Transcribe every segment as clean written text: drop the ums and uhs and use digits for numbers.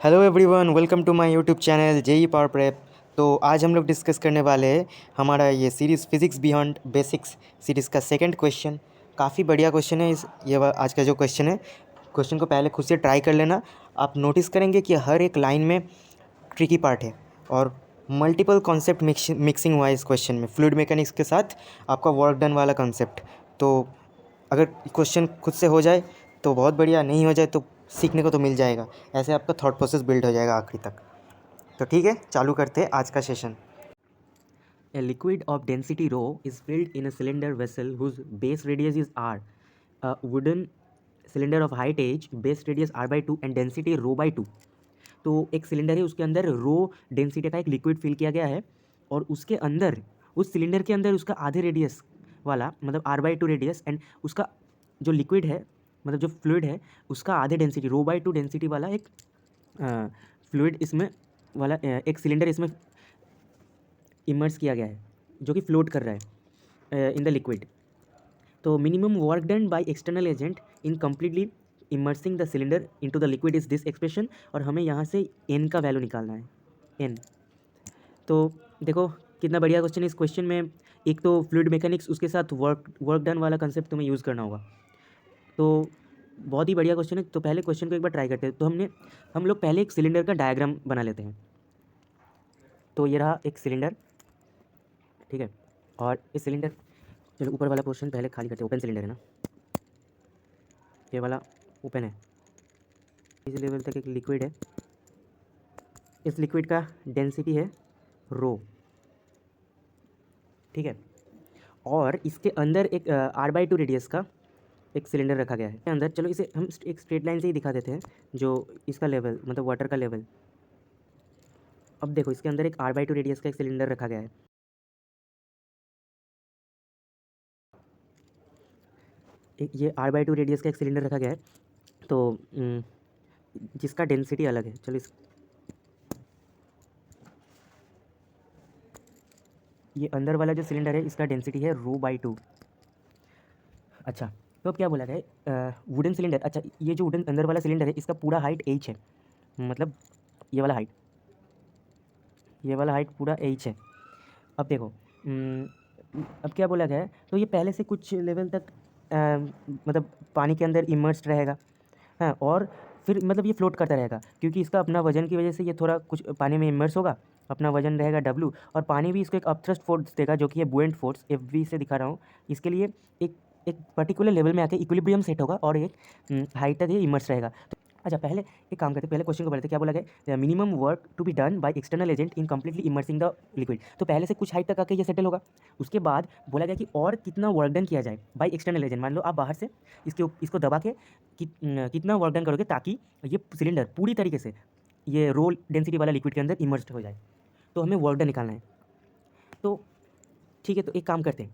Hello everyone, welcome to my YouTube channel JEE power prep. तो आज हम लोग डिस्कस करने वाले हैं हमारा ये series physics beyond basics series का सेकंड क्वेश्चन। काफ़ी बढ़िया क्वेश्चन है आज का जो क्वेश्चन है। क्वेश्चन को पहले खुद से ट्राई कर लेना। आप नोटिस करेंगे कि हर एक लाइन में ट्रिकी पार्ट है और मल्टीपल कॉन्सेप्ट मिक्सिंग हुआ है इस क्वेश्चन में, फ्लूइड मैकेनिक्स के साथ आपका वर्क डन वाला कॉन्सेप्ट। तो अगर क्वेश्चन खुद से हो जाए तो बहुत बढ़िया, नहीं हो जाए तो सीखने को तो मिल जाएगा। ऐसे आपका थॉट प्रोसेस बिल्ड हो जाएगा आखिरी तक। तो ठीक है, चालू करते हैं आज का session. A liquid of density rho is filled in a cylinder vessel whose base radius is r. A wooden cylinder of height h, base radius r by 2 and density rho by 2. तो एक cylinder है, उसके अंदर rho density का एक liquid fill किया गया है और उसके अंदर, उस सिलेंडर के अंदर उसका आधे रेडियस वाला मतलब r by 2 रेडियस एंड उसका जो लिक्विड है मतलब जो फ्लूइड है उसका आधे डेंसिटी रो by 2 डेंसिटी वाला एक फ्लूइड इसमें वाला एक सिलेंडर इसमें इमर्स किया गया है जो कि फ्लोट कर रहा है इन द लिक्विड। तो minimum work done by external agent in completely immersing the cylinder into the liquid is this expression, और हमें यहाँ से एन का वैल्यू निकालना है, एन। तो देखो कितना बढ़िया क्वेश्चन है। इस क्वेश्चन में एक तो फ्लूइड मैकेनिक्स, उसके साथ वर्क डन वाला कंसेप्ट तुम्हें यूज़ करना होगा। तो बहुत ही बढ़िया क्वेश्चन है। तो पहले क्वेश्चन को एक बार ट्राई करते हैं। तो हम लोग पहले एक सिलेंडर का डायग्राम बना लेते हैं। तो ये रहा एक सिलेंडर, ठीक है। और इस सिलेंडर, चलो ऊपर वाला पोर्शन पहले खाली करते हैं। ओपन सिलेंडर है ना, ये वाला ओपन है। इस लेवल तक एक लिक्विड है। इस लिक्विड का डेंसिटी है रो, ठीक है। और इसके अंदर एक r/2 रेडियस का एक सिलेंडर रखा गया है अंदर। चलो इसे हम एक स्ट्रेट लाइन से ही दिखा देते हैं, जो इसका लेवल मतलब वाटर का लेवल। अब देखो इसके अंदर एक r/2 रेडियस का एक सिलेंडर रखा गया है। एक ये r/2 रेडियस का एक सिलेंडर रखा गया है, तो जिसका डेंसिटी अलग है। चलो ये अंदर वाला जो सिलेंडर है इसका डेंसिटी है रो/2। अच्छा, तो अब क्या बोला गया है, वुडन सिलेंडर। अच्छा, ये जो वुडन अंदर वाला सिलेंडर है इसका पूरा हाइट h है, मतलब ये वाला हाइट, ये वाला हाइट पूरा h है। अब देखो अब क्या बोला गया है, तो ये पहले से कुछ लेवल तक मतलब पानी के अंदर इमर्स्ड रहेगा, हाँ। और फिर मतलब ये फ्लोट करता रहेगा क्योंकि इसका अपना वजन की वजह से ये थोड़ा कुछ पानी में इमर्स होगा। अपना वजन रहेगा W, और पानी भी इसको एक अपथ्रस्ट फोर्स देगा जो कि है बुएंट फोर्स, FV से दिखा रहा हूँ। इसके लिए एक एक पर्टिकुलर लेवल में आके इक्विलिब्रियम सेट होगा और एक हाइट तक ये इमर्स रहेगा। तो अच्छा, पहले एक काम करते हैं, पहले क्वेश्चन को पढ़ते हैं। क्या बोला गया, minimum work to be done by external agent in completely immersing the liquid. तो पहले से कुछ हाइट तक आके ये सेटल होगा। उसके बाद बोला गया कि और कितना वर्क डन किया जाए बाय एक्सटर्नल एजेंट। मान लो आप बाहर से इसको दबा के कितना वर्क डन करोगे ताकि ये सिलेंडर पूरी तरीके से ये रो डेंसिटी वाला लिक्विड के अंदर इमर्स्ड हो जाए। तो हमें वर्क डन निकालना है। तो ठीक है, तो एक काम करते हैं,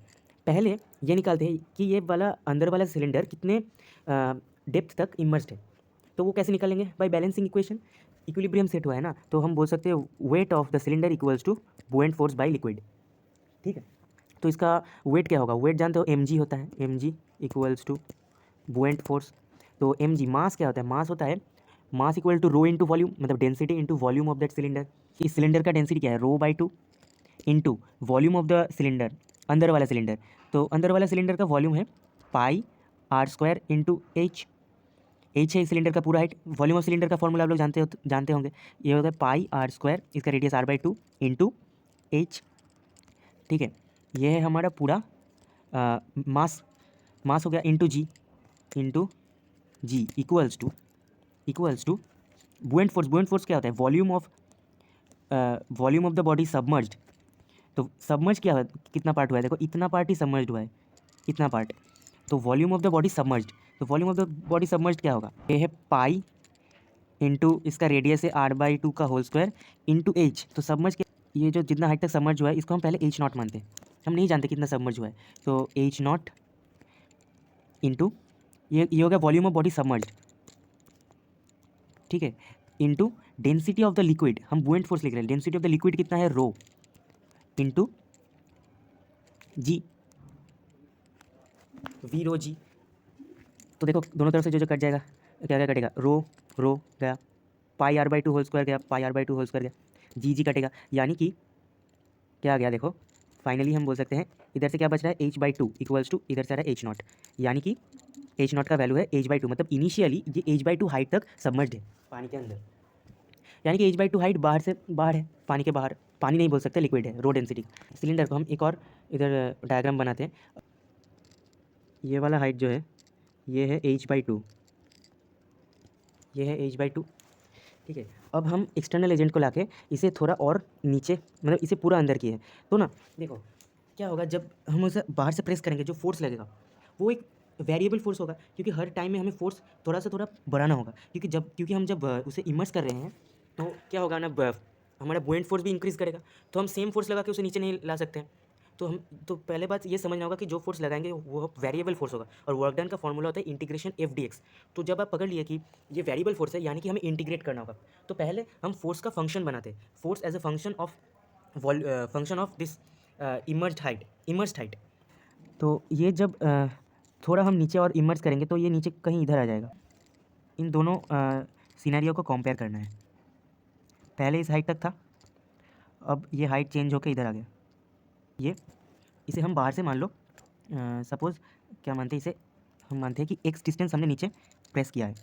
पहले ये निकालते हैं कि ये वाला अंदर वाला सिलेंडर कितने डेप्थ तक इमर्स्ड है। तो वो कैसे निकालेंगे, by balancing equation. Equilibrium set हुआ है ना, तो हम बोल सकते हैं weight of the cylinder equals to buoyant force by liquid, ठीक है। तो इसका वेट क्या होगा, वेट जानते हो mg होता है, mg equals to buoyant force. तो mg मास क्या होता है, मास होता है mass equal to rho into volume, मतलब density into volume of that cylinder. इस सिलेंडर का डेंसिटी क्या है, रो/2 into volume of the cylinder, अंदर वाला सिलेंडर। तो अंदर वाला सिलेंडर का वॉल्यूम है πr² इंटू h है इस सिलेंडर का पूरा हाइट। वॉल्यूम ऑफ सिलेंडर का फॉर्मूला आप लोग जानते होंगे, ये होता है πr², इसका रेडियस r/2 इंटू h, ठीक है। ये है हमारा पूरा मास हो गया into g equals to buoyant force. Buoyant force क्या होता है, volume of the body submerged. तो सबमर्ज क्या है, कितना पार्ट हुआ है, देखो इतना पार्ट ही सबमर्ज्ड हुआ है, इतना पार्ट। तो volume of the body submerged, तो volume of the body submerged क्या होगा, ये है पाई इंटू इसका रेडियस है r/2 का होल स्क्वायर इंटू h। तो सबमर्ज के ये जो जितना हाइट तक सबमर्ज हुआ है इसको हम पहले h0 मानते हैं, हम नहीं जानते कितना सबमर्ज हुआ है। तो h0 इंटू ये हो गया वॉल्यूम ऑफ बॉडी सबमर्ज्ड, ठीक है, into density of the liquid. हम बुएंट फोर्स लिख रहे हैं, डेंसिटी ऑफ द लिक्विड कितना है, रो इंटू जी, वी रो जी। तो देखो दोनों तरफ से जो जो कट जाएगा, क्या क्या कटेगा, रो रो गया, pi r by two whole square गया, pi r by two whole square गया, जी कटेगा, यानी कि क्या आ गया देखो, फाइनली हम बोल सकते हैं इधर से क्या बच रहा है H by two equals to इधर से आ रहा है एच नॉट, यानी कि एच नॉट का वैल्यू है एच बाई टू, मतलब इनिशियली ये एच बाई टू हाइट तक सबमर्ज्ड है पानी के अंदर, यानी कि एच बाई टू हाइट बाहर से बाहर है, पानी के बाहर, पानी नहीं बोल सकते लिक्विड है, रो डेंसिटी। सिलेंडर को हम एक और इधर डायग्राम बनाते हैं, ये वाला हाइट जो है ये है एच बाई टू, ये है एच बाई टू, ठीक है। अब हम एक्सटर्नल एजेंट को लाके इसे थोड़ा और नीचे, मतलब इसे पूरा अंदर किए, तो ना देखो क्या होगा, जब हम उसे बाहर से प्रेस करेंगे जो फोर्स लगेगा वो एक वेरिएबल फोर्स होगा, क्योंकि हर टाइम में हमें फोर्स थोड़ा सा थोड़ा बढ़ाना होगा, क्योंकि हम जब उसे इमर्स कर रहे हैं तो क्या होगा ना, हमारा बुएंट फोर्स भी इंक्रीज़ करेगा, तो हम सेम फोर्स लगा के उसे नीचे नहीं ला सकते हैं। तो पहले बात ये समझना होगा कि जो फोर्स लगाएंगे वो वेरिएबल फोर्स होगा, और वर्क डन का फॉर्मूला होता है इंटीग्रेशन एफ डी एक्स। तो जब आप पकड़ लिए कि ये वेरिएबल फोर्स है, यानी कि हमें इंटीग्रेट करना होगा, तो पहले हम फोर्स का फंक्शन बनाते हैं, force as a function of this immersed height. तो ये जब थोड़ा हम नीचे और इमर्स करेंगे तो ये नीचे कहीं इधर आ जाएगा। इन दोनों सिनेरियो को कंपेयर करना है, पहले इस हाइट तक था, अब ये हाइट चेंज होकर इधर आ गया, ये इसे हम बाहर से मान लो सपोज़ क्या मानते हैं इसे, हम मानते हैं कि एक्स डिस्टेंस हमने नीचे प्रेस किया है,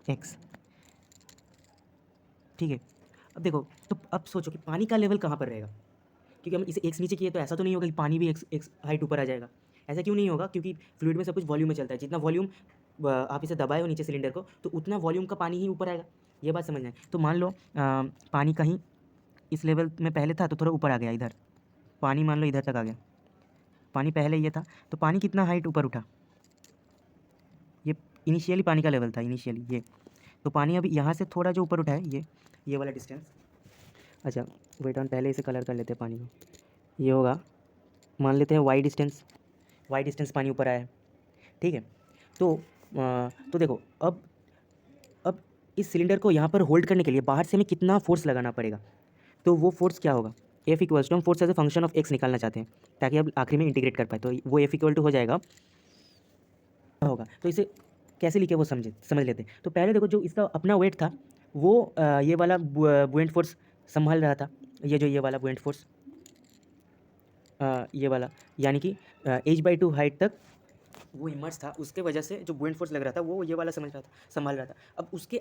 एक्स, ठीक है। अब देखो, तो अब सोचो कि पानी का लेवल कहाँ पर रहेगा, क्योंकि हम इसे एक्स नीचे किए तो ऐसा तो नहीं होगा कि पानी भी एक्स एक्स हाइट ऊपर आ जाएगा, ऐसा क्यों नहीं होगा, क्योंकि फ्लूइड में सब कुछ वॉल्यूम में चलता है, जितना वॉल्यूम आप इसे दबाए हो नीचे सिलेंडर को तो उतना वॉल्यूम का पानी ही ऊपर आएगा, ये बात समझना है। तो मान लो पानी कहीं इस लेवल में पहले था तो थोड़ा ऊपर आ गया इधर, पानी मान लो इधर तक आ गया, पानी पहले ये था तो पानी कितना हाइट ऊपर उठा, ये इनिशियली पानी का लेवल था इनिशियली ये, तो पानी अभी यहाँ से थोड़ा जो ऊपर उठा है ये वाला डिस्टेंस, अच्छा वेट ऑन, पहले इसे कलर कर लेते हैं पानी को, ये होगा, मान लेते हैं वाई डिस्टेंस पानी ऊपर आया है, ठीक है। तो देखो अब इस सिलेंडर को यहाँ पर होल्ड करने के लिए बाहर से हमें कितना फोर्स लगाना पड़ेगा, तो वो फोर्स क्या होगा, एफ इक्वल्स टू, हम force as a function of x निकालना चाहते हैं ताकि अब आखिरी में इंटीग्रेट कर पाए, तो वो एफ इक्वल टू हो जाएगा, होगा, तो इसे कैसे लिखे वो समझ लेते हैं। तो पहले देखो, जो इसका अपना वेट था वो ये वाला बुएंट फोर्स संभाल रहा था, ये वाला बुएंट फोर्स, ये वाला, यानी कि एच बाई टू हाइट तक वो इमर्स था, उसके वजह से जो बुएंट फोर्स लग रहा था वो ये वाला संभाल रहा था। अब उसके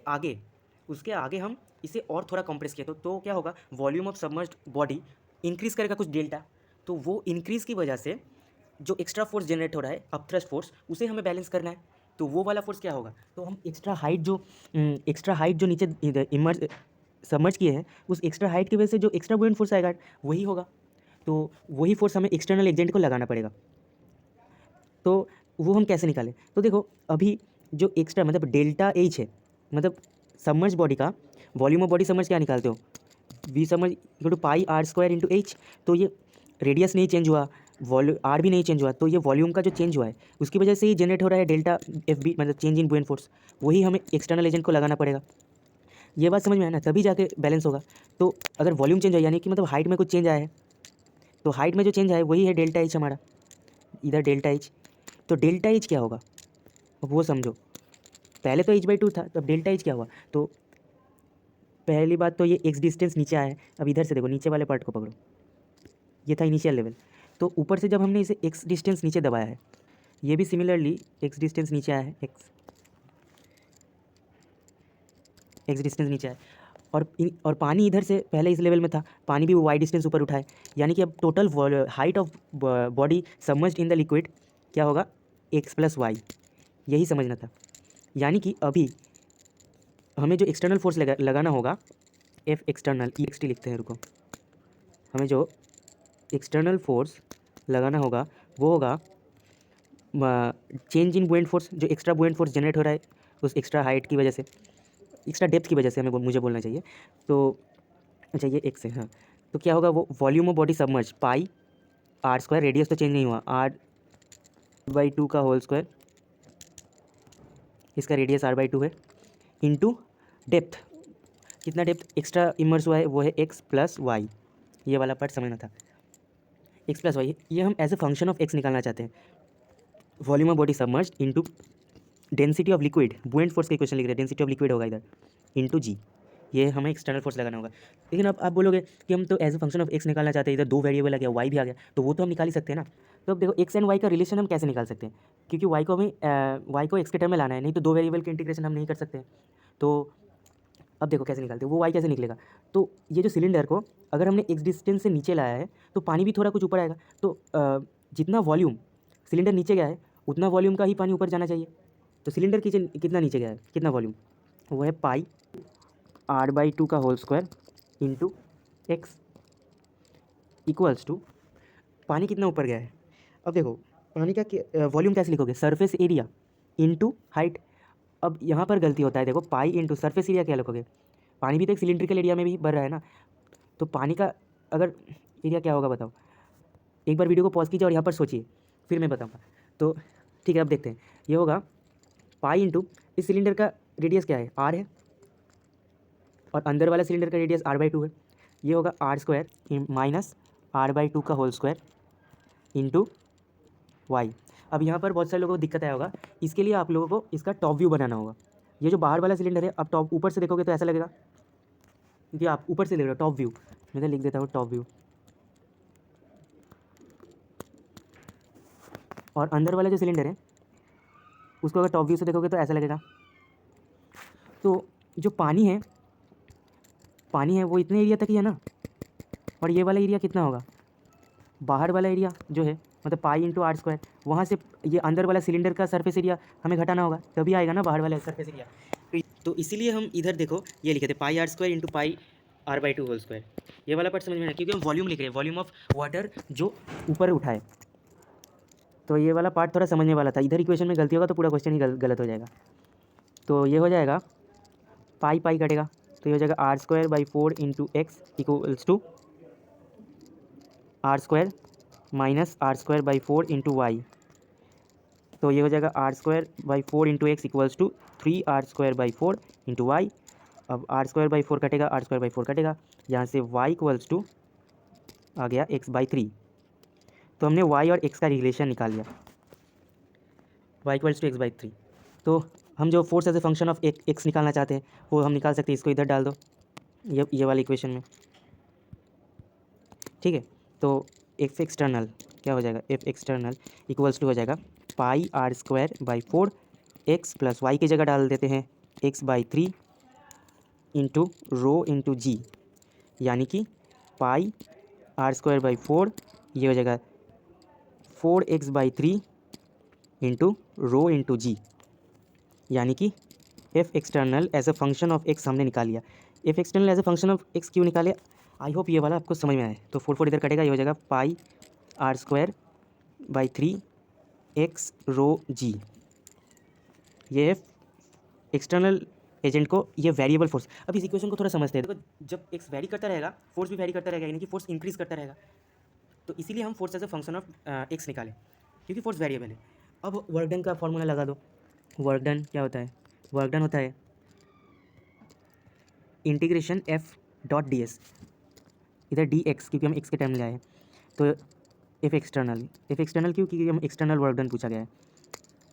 आगे हम इसे और थोड़ा कंप्रेस किया तो क्या होगा, volume of submerged body increase करेगा कुछ डेल्टा, तो वो इंक्रीज़ की वजह से जो एक्स्ट्रा फोर्स जनरेट हो रहा है अपथ्रस्ट फोर्स, उसे हमें बैलेंस करना है, तो वो वाला फोर्स क्या होगा, तो हम एक्स्ट्रा हाइट जो नीचे इमर्स सबमर्ज किए हैं, उस एक्स्ट्रा हाइट की वजह से जो एक्स्ट्रा बुएंट फोर्स आएगा वही होगा, तो वही फोर्स हमें एक्सटर्नल एजेंट को लगाना पड़ेगा। तो वो हम कैसे निकालें, तो देखो अभी जो एक्स्ट्रा मतलब डेल्टा एच है, मतलब सबमर्ज बॉडी का वॉल्यूम ऑफ बॉडी सबमर्ज क्या निकालते हो, V submerge equal to pi R square into H, तो ये रेडियस नहीं चेंज हुआ, वॉल्यूम आर भी नहीं चेंज हुआ, तो ये वॉल्यूम का जो चेंज हुआ है उसकी वजह से ही जनरेट हो रहा है डेल्टा एफ बी, मतलब चेंज इन बुएंट फोर्स, वही हमें एक्सटर्नल एजेंट को लगाना पड़ेगा। ये बात समझ में आया ना, तभी जाके बैलेंस होगा। तो अगर वॉल्यूम चेंज हो यानी कि मतलब हाइट में कुछ चेंज आया है, तो हाइट में जो चेंज आया है वही है डेल्टा एच हमारा, इधर डेल्टा एच, तो डेल्टा एच क्या होगा अब वो समझो, पहले तो एच बाई टू था, तो अब डेल्टा एच क्या हुआ, तो पहली बात तो ये एक्स डिस्टेंस नीचे आया है, अब इधर से देखो नीचे वाले पार्ट को पकड़ो, ये था इनिशियल लेवल, तो ऊपर से जब हमने इसे एक्स डिस्टेंस नीचे दबाया है, ये भी सिमिलरली एक्स डिस्टेंस नीचे आया है, एक्स डिस्टेंस नीचे आया, और पानी इधर से पहले इस लेवल में था, पानी भी वो वाई डिस्टेंस ऊपर उठाए, यानी कि अब total height of body submerged in the liquid क्या होगा, एक्स प्लस वाई, यही समझना था। यानी कि अभी हमें जो एक्सटर्नल फोर्स लगाना होगा, एफ एक्सटर्नल ई एक्स टी लिखते हैं, रुको, हमें जो एक्सटर्नल फोर्स लगाना होगा वो होगा चेंज इन बुएंट फोर्स, जो एक्स्ट्रा बुएंट फोर्स जनरेट हो रहा है उस एक्स्ट्रा हाइट की वजह से, एक्स्ट्रा डेप्थ की वजह से मुझे बोलना चाहिए, तो अच्छा ये एक्स है, हाँ, तो क्या होगा, वो volume of body submerge pi R square, radius तो चेंज नहीं हुआ, आर बाई टू का होल स्क्वायर, इसका रेडियस आर बाई टू है, इंटू डेप्थ, कितना डेप्थ एक्स्ट्रा इमर्स हुआ है वो है एक्स प्लस वाई, ये वाला पार्ट समझना था, एक्स प्लस वाई, ये हम as a function of x निकालना चाहते हैं, volume of body submerged into density of liquid, buoyant force का इक्वेशन लिख रहे हैं, डेंसिटी ऑफ लिक्विड होगा इधर इंटू जी, ये हमें एक्सटर्नल फोर्स लगाना होगा। लेकिन अब आप बोलोगे कि हम तो as a function of x निकालना चाहते हैं, इधर 2 वेरिएबल आ गया, वाई भी आ गया, तो वो तो हम निकाल ही सकते हैं ना। तो अब देखो एक्स एंड वाई का रिलेशन हम कैसे निकाल सकते हैं, क्योंकि वाई को एक्स के टर्म में लाना है, नहीं तो 2 वेरिएबल के इंटीग्रेशन हम नहीं कर सकते हैं। तो अब देखो कैसे निकालते हैं, वो वाई कैसे निकलेगा। तो ये जो सिलेंडर को अगर हमने एक्स डिस्टेंस से नीचे लाया है तो पानी भी थोड़ा कुछ ऊपर आएगा, तो जितना वॉल्यूम सिलेंडर नीचे गया है उतना वॉल्यूम का ही पानी ऊपर जाना चाहिए। तो सिलेंडर कितना नीचे गया है, कितना वॉल्यूम, वो है पाई r/2 का whole square into X equals to पानी कितना ऊपर गया है। अब देखो पानी का वॉल्यूम कैसे लिखोगे, सरफेस एरिया इंटू हाइट। अब यहाँ पर गलती होता है, देखो पाई इंटू सरफेस एरिया क्या लिखोगे, पानी भी तो एक सिलिंड्रिकल एरिया में भी भर रहा है ना, तो पानी का अगर एरिया क्या होगा बताओ, एक बार वीडियो को पॉज कीजिए और यहाँ पर सोचिए, फिर मैं बताऊँगा। तो ठीक है, अब देखते हैं, ये होगा पाई इंटू इस सिलेंडर का रेडियस क्या है, आर है, और अंदर वाला सिलेंडर का रेडियस r/2 है, ये होगा r² माइनस r/2 का होल स्क्वायर इंटू वाई। अब यहाँ पर बहुत सारे लोगों को दिक्कत आया होगा, इसके लिए आप लोगों को इसका टॉप व्यू बनाना होगा। ये जो बाहर वाला सिलेंडर है, अब टॉप ऊपर से देखोगे तो ऐसा लगेगा, क्योंकि आप ऊपर से देख रहे हो टॉप व्यू, मैं तो लिख देता हूँ टॉप व्यू। और अंदर वाला जो सिलेंडर है उसको अगर टॉप व्यू से देखोगे तो ऐसा लगेगा। तो जो पानी है वो इतने एरिया तक ही है ना, और ये वाला एरिया कितना होगा, बाहर वाला एरिया जो है मतलब पाई इंटू r², वहाँ से ये अंदर वाला सिलेंडर का सरफेस एरिया हमें घटाना होगा, तभी आएगा ना बाहर वाला सरफेस एरिया। तो इसीलिए हम इधर देखो ये लिखे थे pi r² into pi r/2 whole square. ये वाला पार्ट समझ में आया, क्योंकि हम वॉल्यूम लिख रहे हैं, वॉल्यूम ऑफ वाटर जो ऊपर उठाए। तो ये वाला पार्ट थोड़ा समझने वाला था, इधर इक्वेशन में गलती होगा तो पूरा क्वेश्चन ही गलत हो जाएगा। तो ये हो जाएगा पाई पाई कटेगा, तो ये हो जाएगा r²/4 into X equals to r² minus r²/4 into Y. तो ये हो जाएगा r²/4 into X equals to 3r²/4 into Y. अब r²/4 कटेगा, r²/4 कटेगा, यहाँ से y इक्वल्स टू आ गया x/3। तो हमने y और x का रिलेशन निकाल लिया, y इक्वल्स टू x/3। तो हम जो force as a function of x निकालना चाहते हैं वो हम निकाल सकते हैं, इसको इधर डाल दो ये वाली इक्वेशन में, ठीक है। तो एफ एक्सटर्नल क्या हो जाएगा, एफ एक्सटर्नल इक्वल्स टू हो जाएगा पाई r²/4 एक्स प्लस वाई की जगह डाल देते हैं x/3 into rho into G, यानी कि पाई r²/4 ये हो जाएगा 4x/3 into rho into G, यानी कि F external as a function of X हमने निकाल लिया। F external as a function of X क्यों निकाले, आई होप ये वाला आपको समझ में आए। तो 4 इधर कटेगा, ये हो जाएगा पाई r²/3 एक्स रो जी। ये है एक्सटर्नल एजेंट को, ये वेरिएबल फोर्स। अब इस इक्वेशन को थोड़ा समझते हैं, देखो जब एक्स वैरी करता रहेगा फोर्स भी वैरी करता रहेगा, यानी कि फोर्स इंक्रीज करता रहेगा। तो इसीलिए हम force as a function of X निकालें, क्योंकि फोर्स वेरिएबल है। अब वर्क डन का फॉर्मूला लगा दो। वर्क डन क्या होता है, वर्क डन होता है integration F dot D S, इधर डी एक्स क्योंकि हम एक्स के टर्म में लाए हैं, तो एफ एक्सटर्नल क्यों, क्योंकि हम एक्सटर्नल वर्क डन पूछा गया है।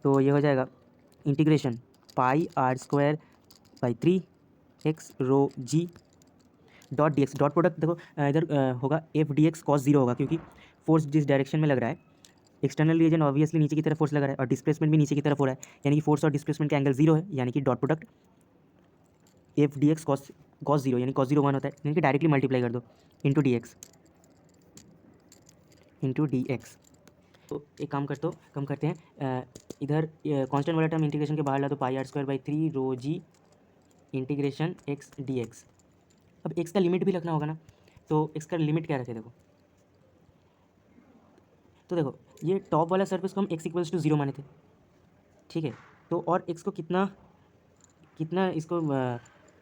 तो ये हो जाएगा integration pi r²/3 x rho g dot d x, dot product देखो इधर होगा एफ डी एक्स कॉस 0 होगा, क्योंकि फोर्स जिस डायरेक्शन में लग रहा है, एक्सटर्नल रीजन ऑब्वियसली नीचे की तरफ फोर्स लग रहा है और डिस्प्लेसमेंट भी नीचे की तरफ हो रहा है, यानी कि फोर्स और डिस्प्लेसमेंट का एंगल 0 है, यानी कि dot product F D x cos 0 यानी कॉस 0 1 होता है, यानी कि डायरेक्टली मल्टीप्लाई कर दो इंटू डी एक्स। तो एक काम करते हैं, इधर कांस्टेंट वाला टर्म इंटीग्रेशन के बाहर ला, तो पाई r²/3 रो जी इंटीग्रेशन एक्स डी एक्स। अब एक्स का लिमिट भी रखना होगा ना, तो एक्स का लिमिट क्या रखे देखो, तो देखो ये टॉप वाला सरफेस को हम x इक्वल्स टू 0 माने थे, ठीक है। तो और x को कितना कितना इसको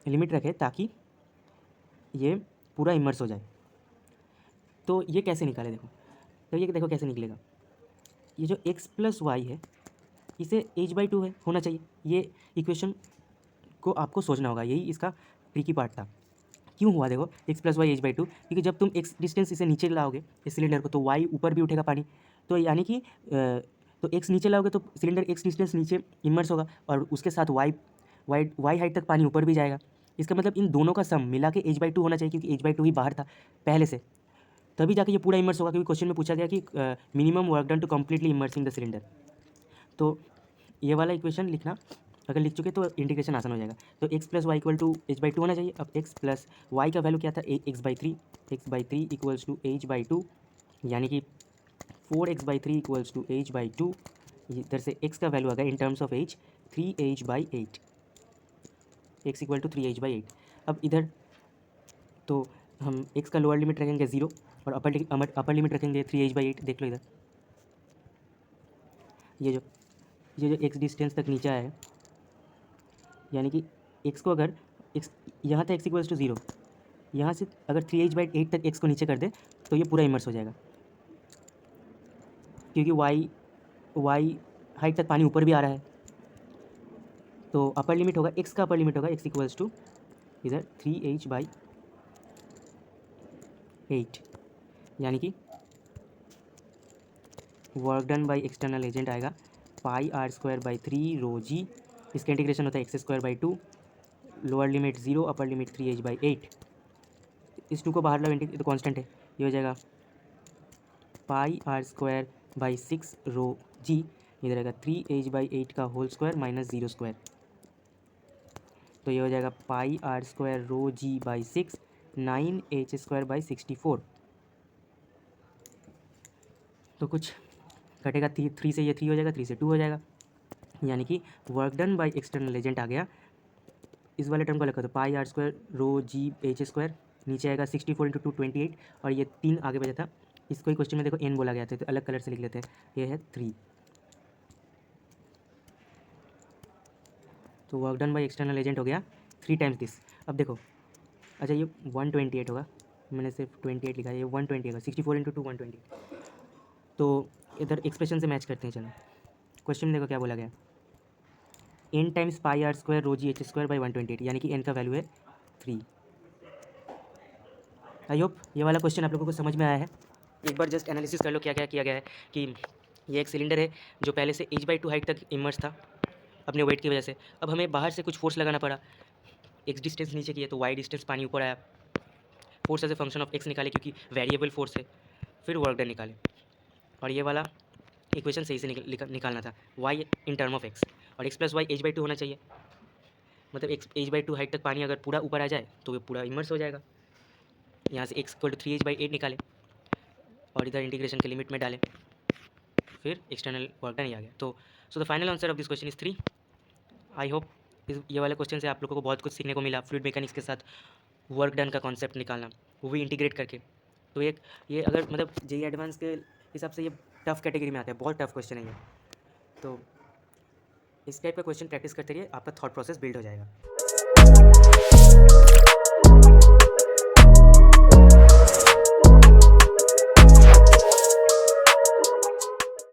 लिमिट रखे ताकि ये पूरा इमर्स हो जाए। तो ये कैसे निकाले देखो, तो ये देखो कैसे निकलेगा, ये जो x प्लस वाई है इसे h/2 है होना चाहिए, ये इक्वेशन को आपको सोचना होगा, यही इसका ट्रिकी पार्ट था। क्यों हुआ देखो x प्लस वाई h/2, क्योंकि जब तुम x डिस्टेंस इसे नीचे लाओगे इस सिलेंडर को तो y ऊपर भी उठेगा पानी, तो यानी कि तो एक्स नीचे लाओगे तो सिलेंडर एक्स डिस्टेंस नीचे इमर्स होगा और उसके साथ वाई हाइट तक पानी ऊपर भी जाएगा। इसका मतलब इन दोनों का सम मिला के h/2 होना चाहिए, क्योंकि h/2 ही बाहर था पहले से, तभी जाके ये पूरा इमर्स होगा, क्योंकि क्वेश्चन में पूछा गया कि minimum work done to completely immersing the cylinder. तो ये वाला इक्वेशन लिखना, अगर लिख चुके तो इंटीग्रेशन आसान हो जाएगा। तो x plus Y equal to h/2 होना चाहिए। अब x प्लस वाई का वैल्यू क्या था, x/3 इक्वल्स टू h/2, यानी कि 4x/3 इक्वल्स टू h/2। इधर से x का वैल्यू आ गया in terms of h 3h/8, x equal to 3h/8। अब इधर तो हम x का लोअर लिमिट रखेंगे 0 और अपर लिमिट रखेंगे 3h/8। देख लो इधर, ये जो x डिस्टेंस तक नीचे आया है, यानी कि x को अगर x यहाँ था x इक्वल्स टू 0, यहाँ से अगर 3h/8 तक x को नीचे कर दे तो ये पूरा इमर्स हो जाएगा, क्योंकि वाई हाइट तक पानी ऊपर भी आ रहा है। तो अपर लिमिट होगा, x का अपर लिमिट होगा x इक्वल्स टू इधर 3h/8, यानी कि work done by external agent आएगा πr²/3 ρg। इसका इंटीग्रेशन होता है x²/2, lower limit 0, upper limit 3h/8। इस 2 को बाहर लो, तो कांस्टेंट है, ये हो जाएगा πr²/6 ρg। इधर रहेगा 3h/8 का होल स्क्वायर माइनस 0², तो ये हो जाएगा πr² ρg/6 9h²/64। तो कुछ कटेगा, 3 से ये 3 हो जाएगा, 3 से 2 हो जाएगा, यानी कि work done by external agent आ गया। इस वाले टर्म को लिखा तो πr² ρgh², नीचे आएगा 64 × 2 28, और ये 3 आगे बचा था, इसको ही क्वेश्चन में देखो n बोला गया था, तो अलग कलर से लिख लेते हैं, ये है 3। तो work done by external agent हो गया 3 टाइम्स दिस। अब देखो, अच्छा ये 128 होगा, मैंने सिर्फ 28 लिखा है, ये 120 होगा, 64 × 2 120। तो इधर एक्सप्रेशन से मैच करते हैं। चलो क्वेश्चन में देखो क्या बोला गया, n टाइम्स πr² ρgh²/128, यानी कि n का वैल्यू है 3। आई होप ये वाला क्वेश्चन आप लोगों को समझ में आया है। एक बार जस्ट एनालिसिस कर लो क्या क्या किया गया है, कि ये एक सिलेंडर है जो पहले से h/2 हाइट तक इमर्स था अपने वेट की वजह से। अब हमें बाहर से कुछ फोर्स लगाना पड़ा, x डिस्टेंस नीचे की है तो y डिस्टेंस पानी ऊपर आया, force as a function of x निकाले क्योंकि वेरिएबल फोर्स है, फिर वर्क डन निकाले, और ये वाला इक्वेशन सही से निकालना था, y in term of x, और x प्लस वाई h/2 होना चाहिए, मतलब h/2 हाइट तक पानी अगर पूरा ऊपर आ जाए तो ये पूरा इमर्स हो जाएगा। यहाँ से x इक्वल टू 3h/8 निकाले और इधर इंटीग्रेशन के लिमिट में डाले, फिर एक्सटर्नल वर्क डन ही आ गया। तो so the final answer of this question is 3। I hope ये वाले क्वेश्चन से आप लोगों को बहुत कुछ सीखने को मिला, फ्लूइड मैकेनिक्स के साथ वर्क डन का कॉन्सेप्ट निकालना, वो भी इंटीग्रेट करके। तो ये अगर मतलब जेईई एडवांस के हिसाब से ये टफ कैटेगरी में आता है, बहुत टफ क्वेश्चन है ये। तो इस टाइप का क्वेश्चन प्रैक्टिस करते रहिए, आपका थॉट प्रोसेस बिल्ड हो जाएगा।